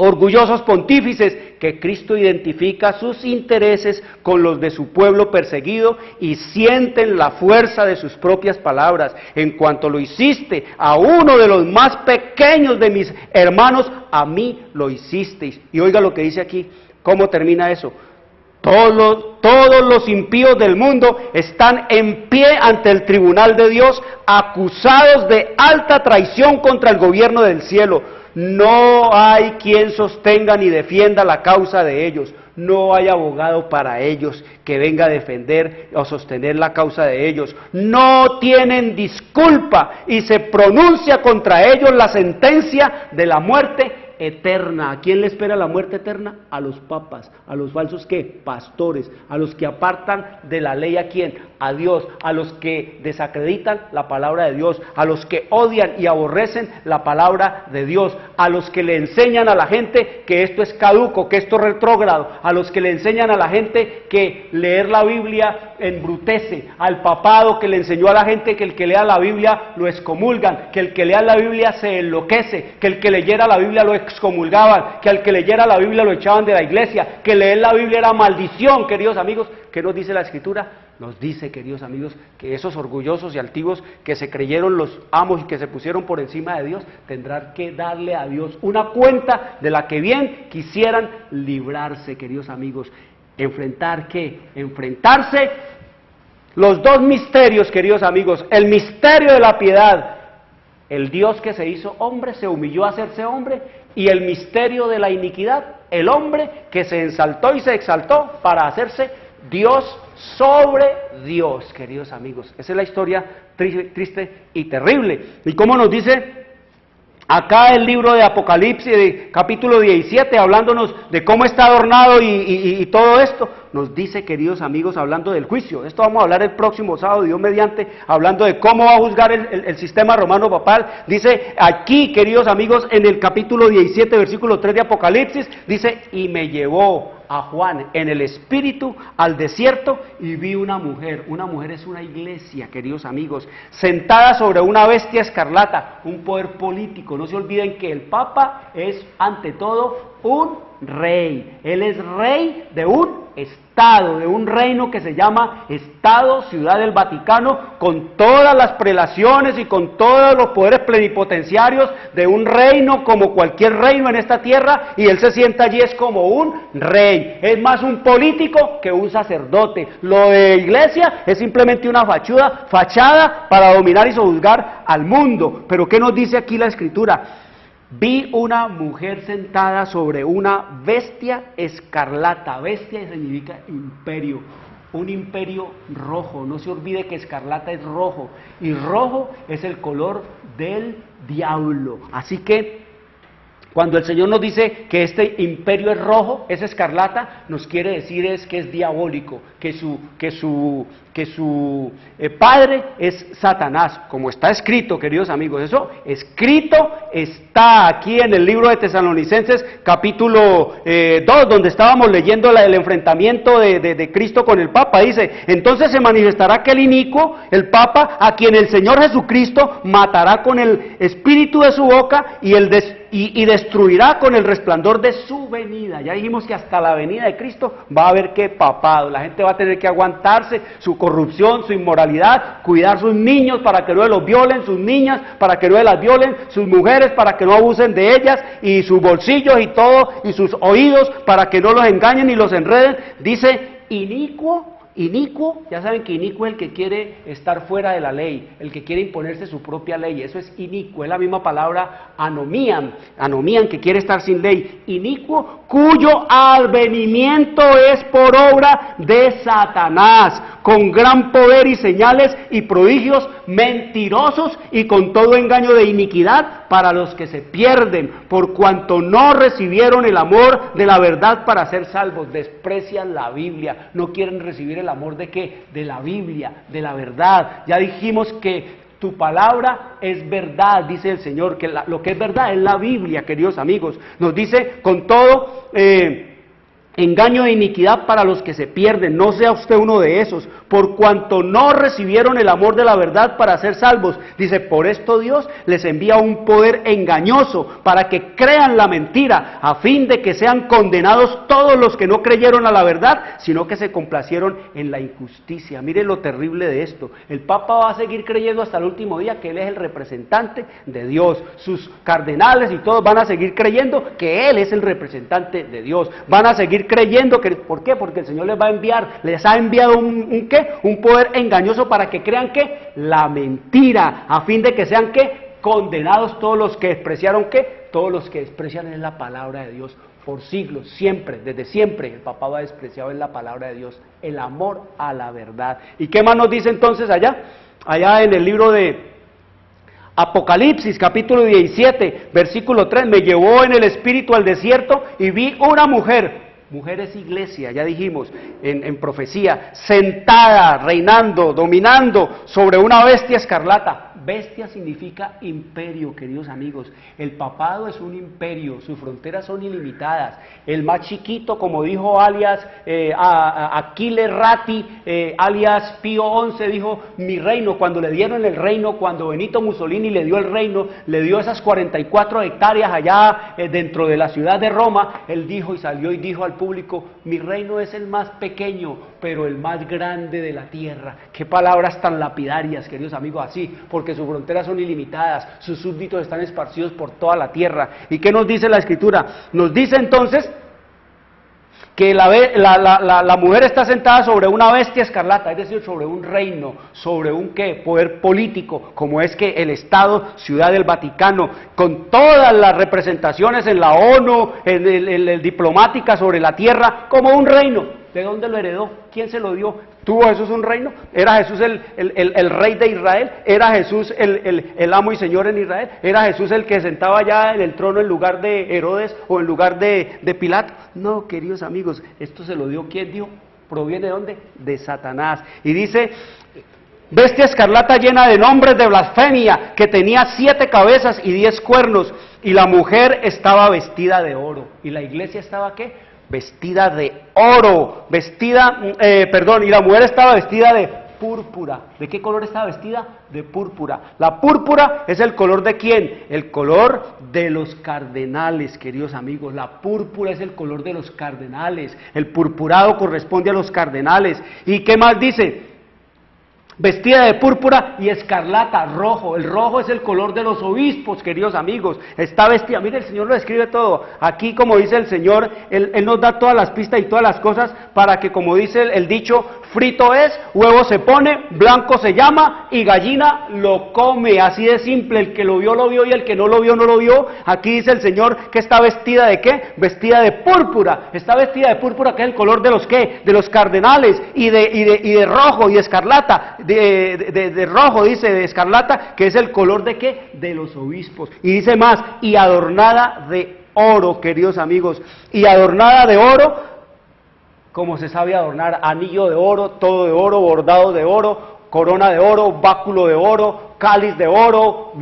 orgullosos pontífices que Cristo identifica sus intereses con los de su pueblo perseguido y sienten la fuerza de sus propias palabras. En cuanto lo hiciste a uno de los más pequeños de mis hermanos, a mí lo hicisteis. Y oiga lo que dice aquí, ¿cómo termina eso? Todos los impíos del mundo están en pie ante el tribunal de Dios, acusados de alta traición contra el gobierno del cielo. No hay quien sostenga ni defienda la causa de ellos. No hay abogado para ellos que venga a defender o sostener la causa de ellos. No tienen disculpa y se pronuncia contra ellos la sentencia de la muerte eterna. ¿A quién le espera la muerte eterna? A los papas, a los falsos ¿qué? Pastores, a los que apartan de la ley ¿a quién? A Dios, a los que desacreditan la palabra de Dios, a los que odian y aborrecen la palabra de Dios, a los que le enseñan a la gente que esto es caduco, que esto es retrógrado, a los que le enseñan a la gente que leer la Biblia embrutece, al papado que le enseñó a la gente que el que lea la Biblia lo excomulgan, que el que lea la Biblia se enloquece, que el que leyera la Biblia lo excomulgaban, que al que leyera la Biblia lo echaban de la iglesia, que leer la Biblia era maldición, queridos amigos. ¿Qué nos dice la Escritura? Nos dice, queridos amigos, que esos orgullosos y altivos que se creyeron los amos y que se pusieron por encima de Dios, tendrán que darle a Dios una cuenta de la que bien quisieran librarse, queridos amigos. ¿Enfrentar qué? Enfrentarse los dos misterios, queridos amigos. El misterio de la piedad, el Dios que se hizo hombre, se humilló a hacerse hombre, y el misterio de la iniquidad, el hombre que se ensaltó y se exaltó para hacerse Dios sobre Dios, queridos amigos. Esa es la historia triste y terrible. ¿Y cómo nos dice acá el libro de Apocalipsis, de capítulo 17, hablándonos de cómo está adornado y todo esto? Nos dice, queridos amigos, hablando del juicio. Esto vamos a hablar el próximo sábado, Dios mediante, hablando de cómo va a juzgar el sistema romano papal. Dice aquí, queridos amigos, en el capítulo 17, versículo 3 de Apocalipsis, dice: y me llevó a Juan en el espíritu al desierto y vi una mujer es una iglesia, queridos amigos, sentada sobre una bestia escarlata, un poder político. No se olviden que el Papa es ante todo un rey, él es rey de un estado, de un reino que se llama Estado Ciudad del Vaticano, con todas las prelaciones y con todos los poderes plenipotenciarios de un reino como cualquier reino en esta tierra, y él se sienta allí es como un rey, es más un político que un sacerdote. Lo de iglesia es simplemente una fachada para dominar y sojuzgar al mundo. Pero ¿qué nos dice aquí la Escritura? Vi una mujer sentada sobre una bestia escarlata. Bestia significa imperio, un imperio rojo. No se olvide que escarlata es rojo, y rojo es el color del diablo. Así que cuando el Señor nos dice que este imperio es rojo, es escarlata, nos quiere decir es que es diabólico, que su padre es Satanás, como está escrito, queridos amigos. Eso escrito está aquí en el libro de Tesalonicenses capítulo 2, donde estábamos leyendo el enfrentamiento de Cristo con el Papa. Dice: entonces se manifestará aquel inicuo, el Papa, a quien el Señor Jesucristo matará con el espíritu de su boca y destruirá con el resplandor de su venida. Ya dijimos que hasta la venida de Cristo va a haber que papado. La gente va a tener que aguantarse su corrupción, su inmoralidad, cuidar sus niños para que no los violen, sus niñas para que no las violen, sus mujeres para que no abusen de ellas, y sus bolsillos y todo, y sus oídos para que no los engañen y los enreden. Dice inicuo. Inicuo, ya saben que inicuo es el que quiere estar fuera de la ley, el que quiere imponerse su propia ley. Eso es inicuo, es la misma palabra anomían, que quiere estar sin ley. Inicuo, cuyo advenimiento es por obra de Satanás, con gran poder y señales y prodigios mentirosos, y con todo engaño de iniquidad para los que se pierden, por cuanto no recibieron el amor de la verdad para ser salvos. Desprecian la Biblia, no quieren recibir el amor ¿de qué? De la Biblia, de la verdad. Ya dijimos que tu palabra es verdad, dice el Señor, que lo que es verdad es la Biblia, queridos amigos. Nos dice con todo engaño de iniquidad para los que se pierden. No sea usted uno de esos, por cuanto no recibieron el amor de la verdad para ser salvos. Dice: por esto Dios les envía un poder engañoso para que crean la mentira, a fin de que sean condenados todos los que no creyeron a la verdad, sino que se complacieron en la injusticia. Mire lo terrible de esto. El Papa va a seguir creyendo hasta el último día que él es el representante de Dios. Sus cardenales y todos van a seguir creyendo que él es el representante de Dios. Van a seguir creyendo que, ¿por qué? Porque el Señor les ha enviado un poder engañoso para que crean que la mentira, a fin de que sean condenados todos los que despreciaron todos los que desprecian en la palabra de Dios por siglos, siempre, desde siempre el papado ha despreciado en la palabra de Dios el amor a la verdad. ¿Y qué más nos dice entonces allá en el libro de Apocalipsis capítulo 17, versículo 3, me llevó en el espíritu al desierto y vi una mujer. Mujer es iglesia, ya dijimos en profecía, sentada, reinando, dominando sobre una bestia escarlata. Bestia significa imperio, queridos amigos. El papado es un imperio, sus fronteras son ilimitadas. El más chiquito, como dijo alias Aquiles Ratti, alias Pío XI, dijo, mi reino. Cuando le dieron el reino, cuando Benito Mussolini le dio el reino, le dio esas 44 hectáreas allá dentro de la ciudad de Roma, él dijo y salió y dijo al público, mi reino es el más pequeño, pero el más grande de la tierra. Qué palabras tan lapidarias, queridos amigos, así, porque sus fronteras son ilimitadas, sus súbditos están esparcidos por toda la tierra. ¿Y qué nos dice la Escritura? Nos dice entonces que la mujer está sentada sobre una bestia escarlata, es decir, sobre un reino, sobre un ¿qué? Poder político, como es que el Estado, Ciudad del Vaticano, con todas las representaciones en la ONU, en diplomática sobre la tierra, como un reino. ¿De dónde lo heredó? ¿Quién se lo dio? ¿Tuvo Jesús un reino? ¿Era Jesús el rey de Israel? ¿Era Jesús el amo y señor en Israel? ¿Era Jesús el que sentaba ya en el trono en lugar de Herodes o en lugar de Pilato? No, queridos amigos, esto se lo dio, ¿quién dio? ¿Proviene de dónde? De Satanás. Y dice, bestia escarlata llena de nombres de blasfemia, que tenía 7 cabezas y 10 cuernos, y la mujer estaba vestida de oro. ¿Y la iglesia estaba qué? Vestida de oro, y la mujer estaba vestida de púrpura. ¿De qué color estaba vestida? De púrpura. La púrpura es el color de ¿quién? El color de los cardenales, queridos amigos. La púrpura es el color de los cardenales. El purpurado corresponde a los cardenales. ¿Y qué más dice? Vestida de púrpura y escarlata, rojo. El rojo es el color de los obispos, queridos amigos. Está vestida, mire, el Señor lo describe todo. Aquí, como dice el Señor, Él nos da todas las pistas y todas las cosas para que, como dice el dicho, frito es, huevo se pone, blanco se llama y gallina lo come. Así de simple, el que lo vio y el que no lo vio, no lo vio. Aquí dice el Señor que está vestida de ¿qué? Vestida de púrpura. Está vestida de púrpura, que es el color de los ¿qué? De los cardenales, y de rojo y escarlata. De rojo, dice, de escarlata, que es el color de ¿qué? De los obispos. Y dice más, y adornada de oro, queridos amigos, y adornada de oro, como se sabe adornar, anillo de oro, todo de oro, bordado de oro, corona de oro, báculo de oro, cáliz de oro,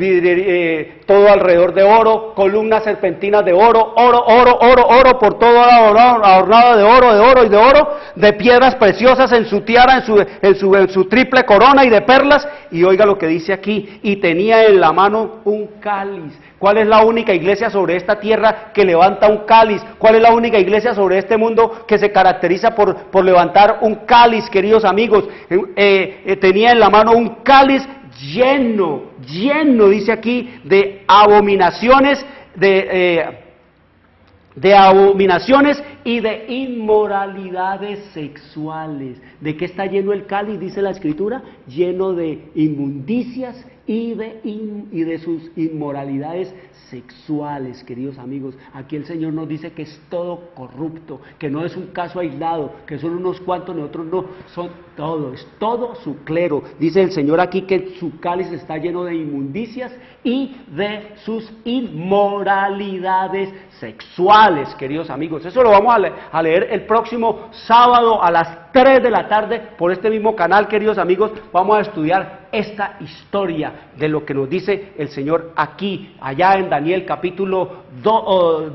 todo alrededor de oro, columnas serpentinas de oro, oro, por todo adornado de oro, de piedras preciosas en su tiara, en su triple corona y de perlas. Y oiga lo que dice aquí, y tenía en la mano un cáliz. ¿Cuál es la única iglesia sobre esta tierra que levanta un cáliz? ¿Cuál es la única iglesia sobre este mundo que se caracteriza por levantar un cáliz, queridos amigos? Tenía en la mano un cáliz lleno, dice aquí, de abominaciones, de abominaciones y de inmoralidades sexuales. ¿De qué está lleno el cáliz? Dice la Escritura, lleno de inmundicias y de sus inmoralidades sexuales, queridos amigos. Aquí el Señor nos dice que es todo corrupto, que no es un caso aislado, que son unos cuantos, nosotros no, son todo, es todo su clero. Dice el Señor aquí que su cáliz está lleno de inmundicias y de sus inmoralidades sexuales, queridos amigos. Eso lo vamos a leer el próximo sábado a las 3 de la tarde por este mismo canal, queridos amigos. Vamos a estudiar esta historia de lo que nos dice el Señor aquí, allá en Daniel capítulo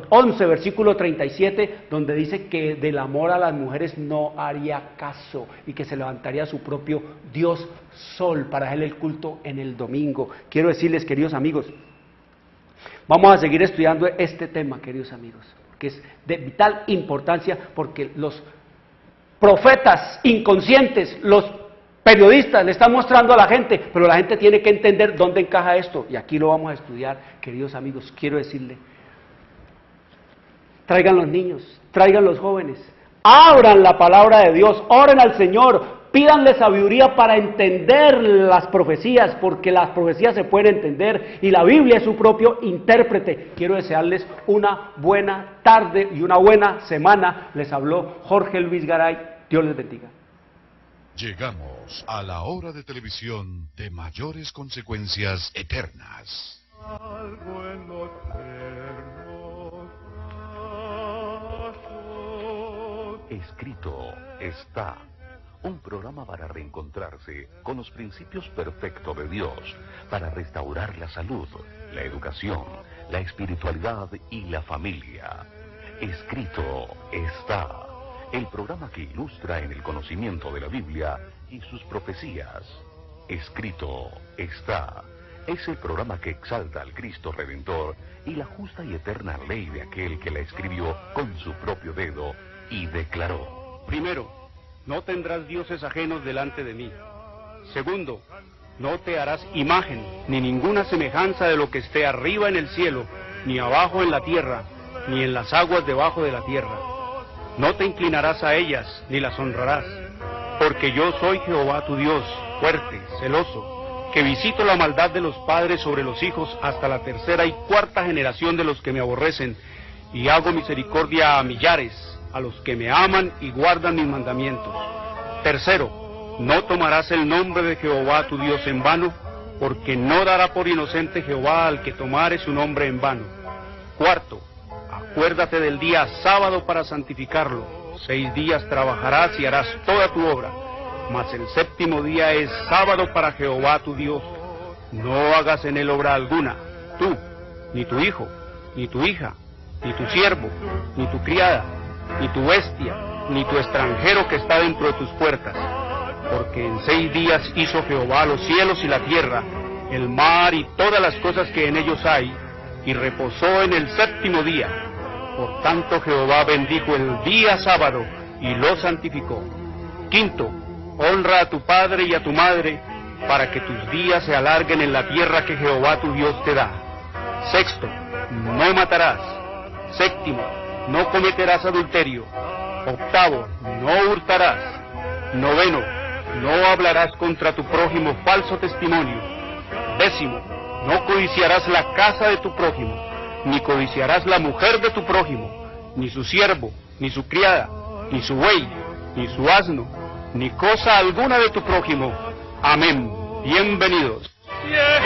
11, versículo 37, donde dice que del amor a las mujeres no haría caso y que se levantaría su propio Dios Sol para hacerle el culto en el domingo. Quiero decirles, queridos amigos, vamos a seguir estudiando este tema, queridos amigos, que es de vital importancia porque los profetas inconscientes, los periodistas le están mostrando a la gente, pero la gente tiene que entender dónde encaja esto, y aquí lo vamos a estudiar, queridos amigos. Quiero decirle, traigan los niños, traigan los jóvenes, abran la palabra de Dios, oren al Señor, pídanle sabiduría para entender las profecías, porque las profecías se pueden entender y la Biblia es su propio intérprete. Quiero desearles una buena tarde y una buena semana. Les habló Jorge Luis Garay. Dios les bendiga. Llegamos a la hora de televisión de mayores consecuencias eternas. algo en los eternos pasos. Escrito está. Un programa para reencontrarse con los principios perfectos de Dios, para restaurar la salud, la educación, la espiritualidad y la familia. Escrito está. El programa que ilustra en el conocimiento de la Biblia y sus profecías. Escrito está. Es el programa que exalta al Cristo Redentor y la justa y eterna ley de aquel que la escribió con su propio dedo y declaró. Primero, no tendrás dioses ajenos delante de mí. Segundo, no te harás imagen, ni ninguna semejanza de lo que esté arriba en el cielo, ni abajo en la tierra, ni en las aguas debajo de la tierra. No te inclinarás a ellas, ni las honrarás, porque yo soy Jehová tu Dios, fuerte, celoso, que visito la maldad de los padres sobre los hijos hasta la tercera y cuarta generación de los que me aborrecen, y hago misericordia a millares, a los que me aman y guardan mis mandamientos. Tercero, no tomarás el nombre de Jehová tu Dios en vano, porque no dará por inocente Jehová al que tomare su nombre en vano. Cuarto, acuérdate del día sábado para santificarlo. 6 días trabajarás y harás toda tu obra, mas el séptimo día es sábado para Jehová tu Dios. No hagas en él obra alguna, tú, ni tu hijo, ni tu hija, ni tu siervo, ni tu criada, ni tu bestia, ni tu extranjero que está dentro de tus puertas. Porque en 6 días hizo Jehová los cielos y la tierra, el mar y todas las cosas que en ellos hay, y reposó en el séptimo día. Por tanto Jehová bendijo el día sábado y lo santificó. Quinto, honra a tu padre y a tu madre, para que tus días se alarguen en la tierra que Jehová tu Dios te da. Sexto, no matarás. Séptimo, no cometerás adulterio. Octavo, no hurtarás. Noveno, no hablarás contra tu prójimo falso testimonio. Décimo, no codiciarás la casa de tu prójimo, ni codiciarás la mujer de tu prójimo, ni su siervo, ni su criada, ni su buey, ni su asno, ni cosa alguna de tu prójimo. Amén. Bienvenidos. Siempre